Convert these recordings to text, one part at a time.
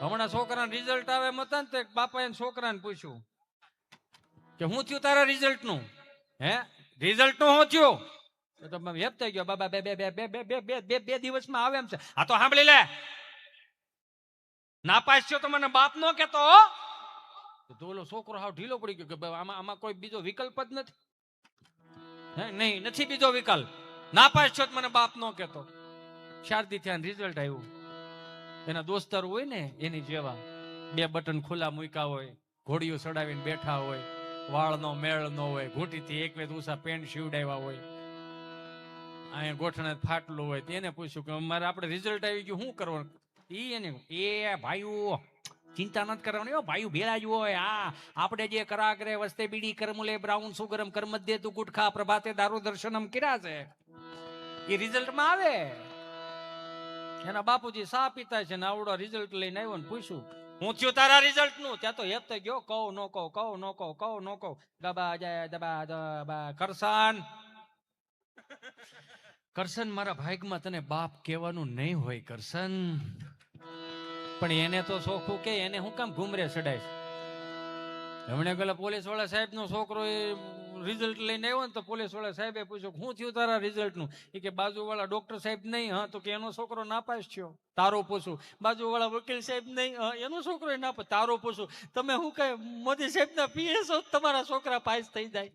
હમણાં છોકરાનું રિઝલ્ટ આવે એમ હતા ને તો બાપા એને છોકરાને પૂછ્યું કે શું થયું તારા રિઝલ્ટ નું? હે રિઝલ્ટ નું શું થયું? તો હેપ થઈ ગયો બાબા બે બે બે બે બે બે બે બે દિવસમાં આવે એમ છે. આ તો સાંભળી લે, નાપાસ થયો તો મને બાપ નો કેતો. તો ઓલો છોકરો હાવ ઢીલો પડી ગયો કે આમાં કોઈ બીજો વિકલ્પ જ નથી. નહીં, નથી બીજો વિકલ્પ. નાપાસ થયો તો મને બાપ નો કેતો. શારદી થયા રિઝલ્ટ આવ્યું. એના દોસ્તારો હોય ને એની જેવા, બે બટન ખુલ્લા મૂક્યા હોય, ઘોડીઓ ચડાવીને બેઠા હોય, વાળનો મેળ નો હોય, ઘૂંટીથી એક વેત ઉષા પેન્ટ સીવડાવ્યા હોય, અહીંયા ગોઠણે ફાટલું હોય. તેને પૂછ્યું કે મારે આપણે રિઝલ્ટ આવી ગયું શું કરવાનું? એને એ ભાઈઓ ચિંતા નથી કરવાની, ભાઈઓ ભેળા જ હોય. આપણે જે કરા કરે વસ્તે બીડી કરમુલે બ્રાઉન સુગરમ કરમત દે તું ગુટખા પ્રભાતે દારૂ દર્શનમ કર્યા છે, એ રિઝલ્ટમાં આવે. એના બાપુજી સા પીતા છે ને આવડો રિઝલ્ટ લઈને આવ્યો ને પૂછ્યું હું થયું તારા રિઝલ્ટ નું? ત્યાં તો હેપ થઈ ગયો, કહું નો કહું, કહું નો કહું, કહું નો કહું. દબા જાય દબા દબા. કરશન કરશન મારા ભાગમાં તને બાપ કહેવાનું નહીં હોય કરશન. પણ એને તો શોખું કે એને હું કામ ઘુમરે ચડાય. હમણાં પેલા પોલીસ વાળા સાહેબ નો છોકરો એ રિઝલ્ટ લઈને આવ્યો ને તો પોલીસ વાળા સાહેબે પૂછ્યું શું થયું તારા રિઝલ્ટ નું? એ કે બાજુ વાળા ડોક્ટર સાહેબ નહીં. હા તો કે એનો છોકરો નાપાસ થયો. તારો પૂછું. બાજુ વાળા વકીલ સાહેબ નહીં. એનો છોકરો નાપાસ. તારો પૂછું. તમે શું કહે મોદી સાહેબ ના પીએસ તમારા છોકરા પાસ થઈ જાય?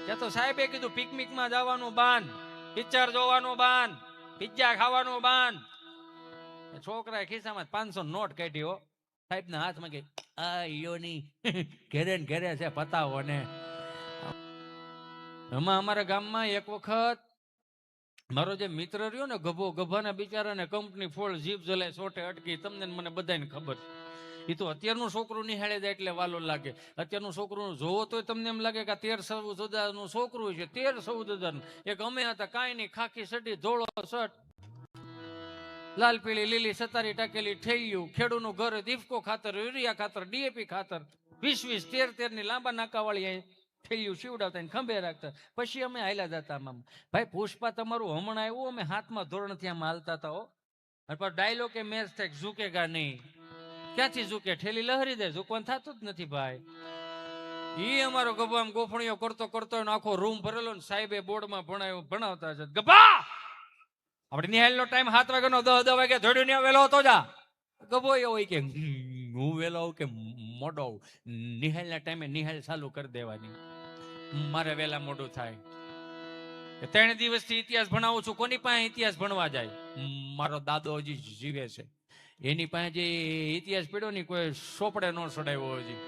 ત્યાં તો સાહેબે કીધું પિકનિકમાં જવાનું બાન, પિક્ચર જોવાનું બાન, પિઝા ખાવાનું બાન. છોકરાએ ખિસ્સામાં 500 નોટ કાઢ્યો. સાહેબ ના હાથમાં કે આ ઈયોની ઘેરે ને ઘેરે છે પતાવો ને. એમાં અમારા ગામમાં એક વખત મારો જે મિત્ર રહ્યો ને ગભો, ગભાના બિચારાને કંપની ફોળ જીભ જલાય સોટે અટકી. તમને મને બધાને ખબર. એ તો અત્યારનું છોકરું નિહાળે જાય એટલે વાલો લાગે. અત્યારનું છોકરું જોવો તો તમને એમ લાગે કે 13-14 નું છોકરું છે. 13-14 એક અમે હતા, કાંઈ નહીં, ખાખી સડી, ધોળો શર્ટ, લાલ પીળી લીલી સતારી ટાકેલી ઠેલિયું, ખેડૂનું ઘર, દીપકો ખાતર, યુરિયા ખાતર, ડીએપી ખાતર, 20-20 13-13 ની લાંબા નાકા વાળી ઠેલિયું સીવડાવતા ખંભે રાખતા. પછી અમે હાલ્યા જતા. ભાઈ પુષ્પા તમારું હમણાં આવ્યું, અમે 7મા ધોરણથી આમ હાલતા હતા. પણ ડાયલોગ એ મેચ થાય, ઝૂકેગા નહીં. ક્યાંથી ઝૂકે? ઠેલી લહરી દે, ઝૂકવાનું થતું જ નથી ભાઈ. ઈ અમારો ગભો આમ ગોફણીઓ કરતો કરતો આખો રૂમ ભરેલો ને સાહેબે બોર્ડમાં ભણાવતા છે. ગભા આપણે નિહાળ નો ટાઈમ 7 વાગ્યાનો 10 વાગે ધોડ્યું ને વેલો હતો જા. ગભો એવો હોય કે હું વેલો આવું કે મોડો આવું. નિહાળ ના ટાઈમે નિહાળ ચાલુ કરી દેવાની. મારે વેલા મોડું થાય. 3 દિવસથી ઇતિહાસ ભણાવું છું. કોની પાસે ઇતિહાસ ભણવા જાય? મારો દાદો હજી જીવે છે, એની પાસે જે ઇતિહાસ પડ્યો ને કોઈ સોપડે નો ચડાવ્યો હજી.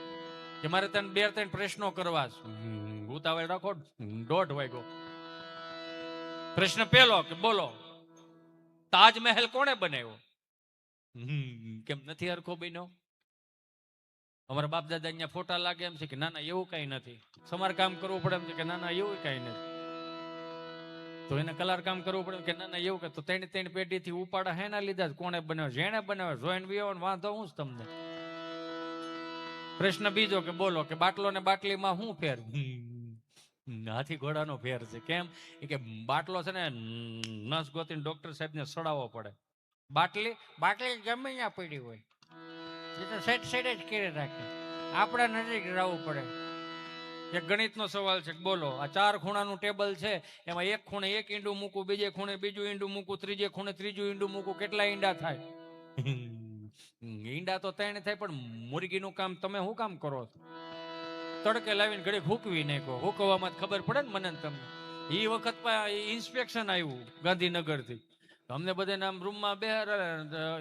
કે મારે તને 2-3 પ્રશ્નો કરવા. ઉતાવળ રાખો, 1:30 વાગ્યો. પ્રશ્ન પહેલો કે બોલો તાજમહેલ કોણે બનાવ્યો? કેમ નથી હરખો બન્યો? અમારા બાપ દાદા અહીંયા ફોટા લાગે એમ છે કે ના ના એવું કઈ નથી. સમારકામ કરવું પડે એમ છે કે ના ના એવું કઈ નથી. તો એને કલર કામ કરવું પડે કે ના ના એવું કે. તો 3 પેઢીથી ઉપાડા હેના લીધા કોણે બનાવ્યો? જેણે બનાવ્યો. જોઈને વિયો વાંધો હું જ તમને. પ્રશ્ન બીજો કે બોલો કે બાટલો ને બાટલીમાં શું ફેર? હાથી ઘોડાનો ફેર છે. કેમ? કે બાટલો છે ને નસ ગોતીને ડોક્ટર સાહેબ ને સડાવવો પડે. બાટલી ગમે ત્યાં પડી હોય એ તો સાઈડ જ કરી રાખે. આપણા નજીક રહેવું પડે. એક ગણિતનો સવાલ છે. બોલો આ 4 ખૂણાનું ટેબલ છે, એમાં એક ખૂણે 1 ઈંડું મૂકું, બીજે ખૂણે બીજું ઈંડું મૂકું, ત્રીજે ખૂણે ત્રીજું ઈંડું મૂકું, કેટલા ઈંડા થાય? ઈંડા તો 3 થાય, પણ મુરગીનું કામ તમે શું કામ કરો છો? તડકે લાવીને ઘડી હૂકવી નાખો. હૂકવામાં ખબર પડે ને મને તમને. એ વખત ઇન્સ્પેક્શન આવ્યું ગાંધીનગર થી. અમને બધાને આમ રૂમમાં બેહાર,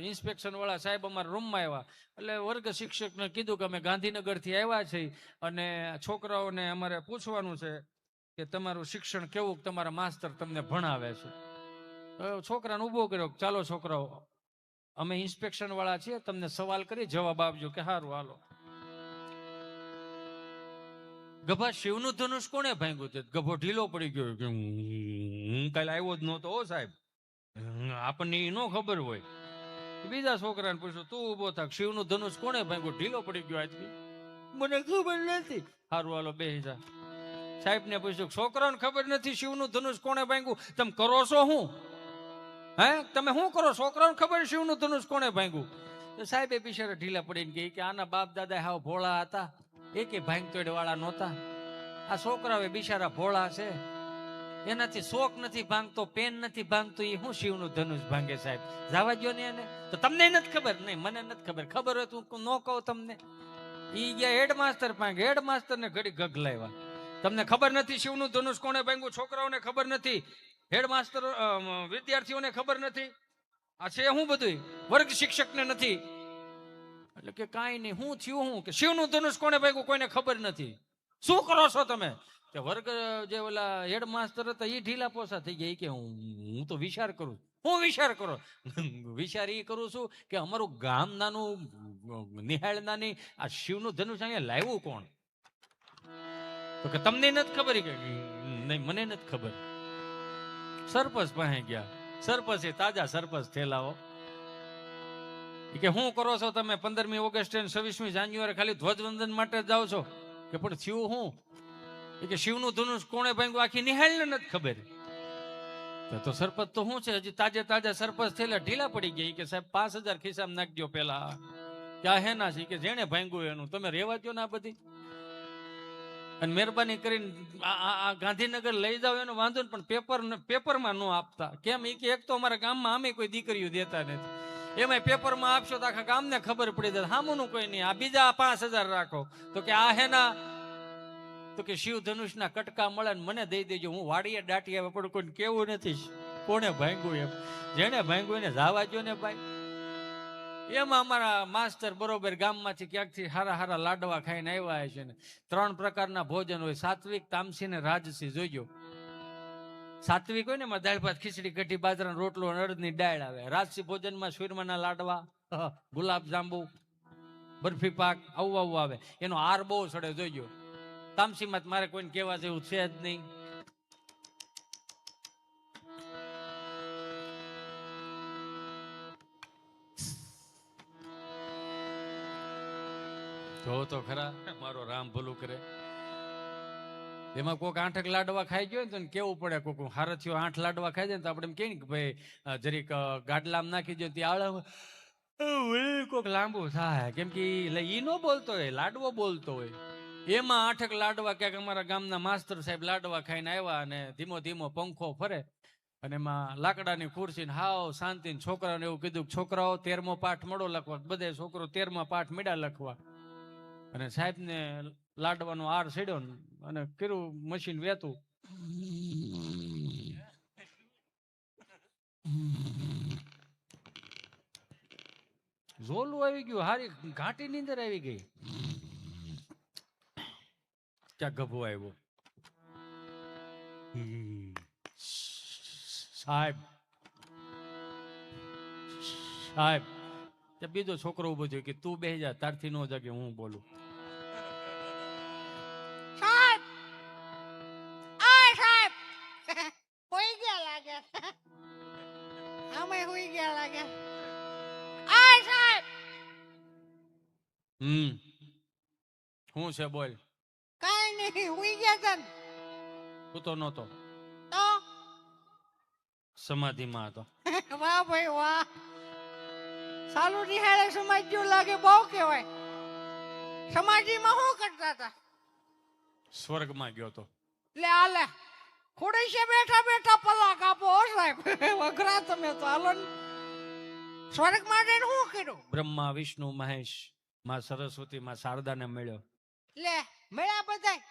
ઇન્સ્પેક્શન વાળા સાહેબ અમારા રૂમમાં આવ્યા. એટલે વર્ગ શિક્ષકને કીધું કે અમે ગાંધીનગર થી આવ્યા છીએ અને છોકરાઓને અમારે પૂછવાનું છે કે તમારું શિક્ષણ કેવું, તમારા માસ્તર તમને ભણાવે છે. છોકરાને ઉભો કર્યો. ચાલો છોકરાઓ, અમે ઇન્સ્પેક્શન વાળા છીએ, તમને સવાલ કરી જવાબ આપજો. કે સારું હાલો. ગભા શિવનું ધનુષ કોણે ભાંગ્યું? તે ગભો ઢીલો પડી ગયો કે હું કાલે આવ્યો જ નહોતો હો સાહેબ, આપણને એ ન ખબર હોય. બીજા છોકરાને પૂછ્યું તું ઉભો થાક, શિવનું ધનુષ કોણે ભાંગ્યું? ઢીલો પડી ગયો આજથી, મને ખબર નથી. સારું હાલો બેસી જા. સાહેબ ને પૂછ્યું છોકરાને ખબર નથી શિવનું ધનુષ કોણે ભાંગ્યું, તમે કરો છો શું? હે તમે શું કરો? છોકરાને ખબર શિવનું ધનુષ કોણે ભાંગ્યું? તો સાહેબે બિચારા ઢીલા પડીને કહે કે આના બાપ દાદા હાવ ભોળા હતા, એકે ભાંગ તોડ વાળા નહોતા. આ છોકરાઓ બિચારા ભોળા છે, એનાથી શોક નથી ભાંગતો, પેન નથી ભાંગતો, એ હું શિવનું ધનુષ ભાંગે સાહેબ, જવા દો ને એને. તો તમને નથી ખબર? નહીં, મને નથી ખબર. ખબર હોય તો હું ન કહું તમને. ઈ ગયા હેડમાસ્ટર પાંગે, હેડમાસ્ટર ને ઘડી ગગલાવ્યા. તમને ખબર નથી શિવનું ધનુષ કોને ભાંગ્યું? છોકરાઓને ખબર નથી, હેડમાસ્ટર વિદ્યાર્થીઓને ખબર નથી. આ છે હું બધું વર્ગ શિક્ષકને નથી. એટલે કે કાંઈ નહીં, હું થયું હું કે શિવનું ધનુષ કોને ભાંગ્યું કોઈને ખબર નથી. શું કરો છો તમે? કે વર્ગ જે ઓલા હેડમાસ્ટર હતા એ ઢીલા પોસા થઈ ગયા. કે હું તો વિચાર કરું. હું વિચાર કરો? વિચાર એ કરું છું કે અમારું ગામ નાનું, નિહાળ નાની, આ શિવનું ધનુષ અહીંયા લાવ્યું કોણ? તો કે તમને નથી ખબર? કે નહીં, મને નથી ખબર. સરપંચ પાસે ગયા. સરપંચ તાજા સરપંચ થયેલાઓ. કે શું કરો છો તમે? 15મી ઓગસ્ટ 26મી જાન્યુઆરી ખાલી ધ્વજવંદન માટે જાઓ છો? કે પણ થયું હું? કે શિવનું ધનુષ કોણે ભાંગ્યું આખી નિહાળને નથી ખબર. તો સરપંચ તો શું છે, હજી તાજા સરપંચ થયેલા ઢીલા પડી ગયા. કે સાહેબ 5000 ખિસ્સામાં નાખજો પેલા. કે આ હેના છે? કે જેને ભાંગ્યું એનું તમે રેવા દો ને આ બધી. અને મહેરબાની કરીને આ ગાંધીનગર લઈ જાવ એનો વાંધો ને, પણ પેપરમાં ન આપતા. કેમ? એ કે એક તો અમારા ગામમાં આમે કોઈ દીકરીઓ દેતા નથી, એમાં પેપરમાં આપશો તો આખા ગામને ખબર પડી જાય. હામુનું કોઈ નહીં, આ બીજા 5000 રાખો. તો કે આ હેના? તો કે શિવ ધનુષના કટકા મળે ને મને દઈ દેજો, હું વાડીએ દાટી આવે, પણ કોઈ કેવું નથી કોને ભાંગ્યું એમ. જેને ભાંગ્યું એને જવા દો ને ભાઈ. એમાં અમારા માસ્ટર બરોબર ગામમાંથી ક્યાંકથી હારા લાડવા ખાઈને આવ્યા છે ને. 3 પ્રકારના ભોજન હોય, સાત્વિક, તામસી ને રાજસી. જોઈજો, સાત્વિક હોય ને એમાં દાળ ભાત, ખીચડી, કઢી, બાજરાનો રોટલો, અડદની દાળ આવે. રાજસી ભોજનમાં સુરમાના લાડવા, ગુલાબ જાંબુ, બરફી પાક, આવું આવે. એનો આર બહુ સડે. જોઈજો, તામસીમાં મારે કોઈને કહેવા જેવું છે જ નહીં. જો તો ખરા, મારો રામ ભલું કરે. એમાં કોઈક 8 લાડવા ખાઈ ગયો ને તો કેવું પડે, કોઈક હારથીઓ 8 લાડવા ખાઈ જાય ને તો આપણે એમ કહીએ કે ભાઈ જરીક ગાડલામાં નાખી દો, ત્યાં કોઈક લાંબુ થાય. કેમ કે ઈ ન બોલતો હોય, લાડવો બોલતો હોય. એમાં 8 લાડવા ક્યાંક અમારા ગામના માસ્ટર સાહેબ લાડવા ખાઈને આવ્યા અને ધીમો ધીમો પંખો ફરે અને એમાં લાકડાની ખુરશી હાવ શાંતિ. છોકરાઓને એવું કીધું, છોકરાઓ 13મો પાઠ મળો લખવા. બધે છોકરો 13મા પાઠ મેળા લખવા. અને સાહેબ ને લાડવાનો આર છેડ્યો અને કર્યું મશીન વેતું. ઝોલું આવી ગયું, હારી ઘાટી ની અંદર આવી ગઈ. ક્યાં ગભો આવ્યો. સાહેબ સાહેબ બીજો છોકરો ઉભો થયો કે તું બેસી જા, તારથી નો જાગે, હું બોલું. સાહેબ આ સાહેબ હોઈ ગયા લાગે, અમે હોઈ ગયા લાગે. આ સાહેબ શું છે બોલ. કાઈ નહીં, હોઈ ગયા તન. તું તો નહોતો, તો સમાધિમાં હતો. વાહ ભાઈ વાહ, સાલું નિહાળે સમાજ જેવું લાગે, બહુ કહેવાય. સમાધિમાં શું કરતા હતા? સ્વર્ગમાં ગયો તો. લે આલે ખુડે બેઠા બેઠા પલ્લા કાપો સાહેબ, વઘરા તમે તો. હાલો સ્વર્ગ માટે શું કર્યું? બ્રહ્મા, વિષ્ણુ, મહેશ, માં સરસ્વતી, માં શારદાને મળ્યો. લે મળ્યા બધાય?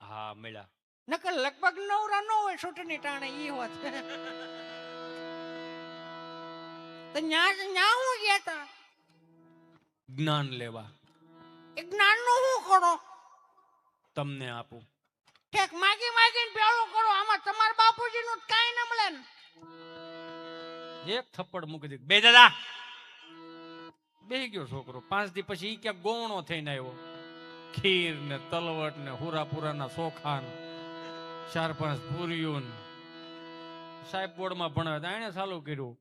હા મળ્યા. નકર લગભગ નવરા ન હોય છૂટની ટાણે ઈ હોત. તો ન્યા હું ગયા તા? જ્ઞાન લેવા. એ જ્ઞાન નું શું કરો? તમને આપું. ઠેક માગી માગીને પેલું કરો. આમાં તમારા બાપુજી નું કાઈ ન મળે ને? એક થપ્પડ મૂકી દીધું. બે દાદા બેહી ગયો છોકરો. 5 દી પછી ઈ ક્યાંક ગોવણો થઈને આવ્યો. ખીર ને તલવટ ને હુરાપુરાના ચોખા, 4-5 પૂરીઓ. સાહેબ બોર્ડમાં ભણાવે એને ચાલુ કર્યું.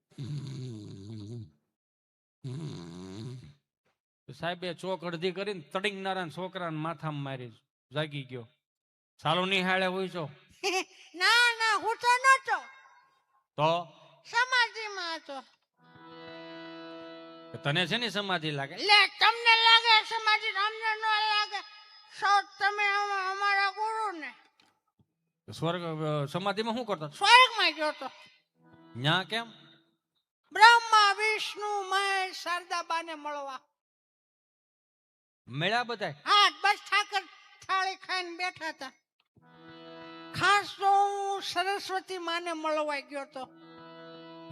સાહેબે ચોક અડધી કરીને તડીંગનારા છોકરાને માથામાં મારી, જાગી ગયો. ચાલુ નિહાળે હોય છો? ના ના, હું તો નતો, તો સમાધિમાં હતો. તને છે ને સમાધિ લાગે? લે તમને લાગે સમાધિ, અમને ન લાગે. સૌ તમે અમારા ગુરુ ને. સ્વર્ગ સમાધિમાં શું કરતો? સ્વર્ગમાં ગયો તો. ન્યા કેમ? બ્રહ્મા વિષ્ણુ મહેશ શારદાબાને મળવા. મેળા બધા? હા, બસ ઠાકર થાળી ખાઈને બેઠા હતા. ખાસ તો હું સરસ્વતી માને મળવા ગયો તો.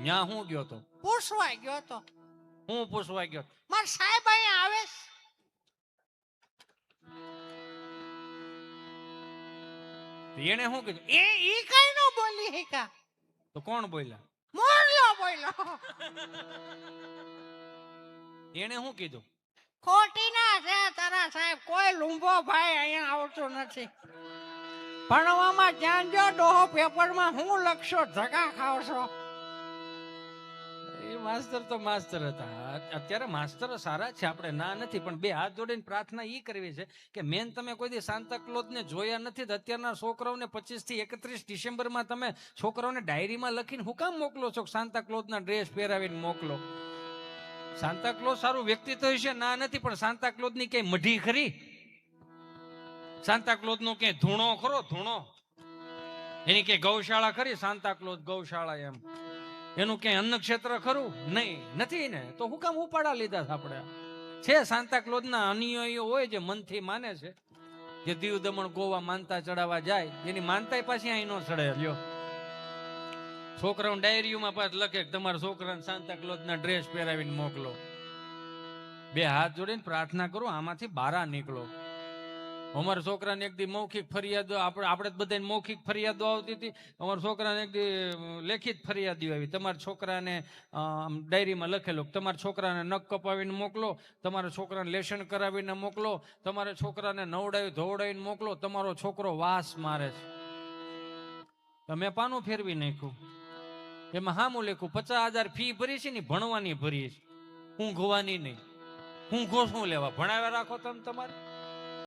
ન્યા હું ગયો તો? પૂછવા ગયો તો. હું પૂછવા ગયો? મારા સાહેબ અહીંયા આવે છે. એને શું કીધું? ઈ કઈ નો બોલી હિકા. તો કોણ બોલ્યા? મોરલો બોલ્યો. એને શું કીધું? ખોટી ના છે તારા સાહેબ, કોઈ લુંબો ભાઈ અહીંયા આવતો નથી. ભણવામાં ધ્યાન જો, ડોહો પેપરમાં હું લખશો, ધક્કા ખાવશો. એ માસ્તર તો માસ્તર હતા. અત્યારે માસ્તર સારા છે, આપણે ના નથી, પણ બે હાથ જોડીને પ્રાર્થના ઈ કરવી છે કે મેન તમે કોઈ દી સાન્તા ક્લોઝ ને જોયા નથી. અત્યારના છોકરાઓને 25 થી 31 ડિસેમ્બરમાં તમે છોકરાઓને ડાયરીમાં લખીને હું કામ મોકલો છો? સાન્તા ક્લોઝ ના ડ્રેસ પહેરાવીને મોકલો. સાન્તા ક્લોઝ સારું વ્યક્તિત્વ છે, ના નથી, પણ સાન્તા ક્લોઝ ની કઈ મઢી ખરી? સાન્તા ક્લોઝ નો ક્યાંય ધૂણો ખરો? ધૂણો એની કઈ ગૌશાળા ખરી? સાન્તા ક્લોઝ ગૌશાળા એમ એનું ક્યાંય અન્ન ક્ષેત્ર ખરું? નહીં, નથી ને. તો હું કામ ઉપાડા લીધા આપણે? છે સાન્તા ક્લોઝ ના અનુયાયીઓ હોય જે મનથી માને છે, જે દીવ દમણ ગોવા માનતા ચડાવવા જાય, એની માનતા પાછી અહીં નો ચડે. લ્યો, છોકરાઓ ડાયરીઓમાં પાછ લખે કે તમારા છોકરાને સાન્તા ક્લોઝ ના ડ્રેસ પહેરાવીને મોકલો. બે હાથ જોડીને પ્રાર્થના કરો, આમાંથી બહાર નીકળો. અમારા છોકરાને એક દી મૌખિક ફરિયાદો, આપણે બધાને મૌખિક ફરિયાદો આવતી હતી. અમારા છોકરાને એક દી લેખિત ફરિયાદો આવી. તમારા છોકરાને ડાયરીમાં લખેલું તમારા છોકરાને નખ કપાવીને મોકલો, તમારા છોકરાને લેસન કરાવીને મોકલો, તમારા છોકરાને નવડાવી ધોવડાવીને મોકલો, તમારો છોકરો વાસ મારે છે. તમે પાનું ફેરવી નાખ્યું. એમાં હામું લેખું 50,000 ફી ભરી છે ને, ભણવાની ભરી છે, ઊંઘવાની નહીં. ઊંઘો શું લેવા? ભણાવ્યા રાખો તમે તમારે.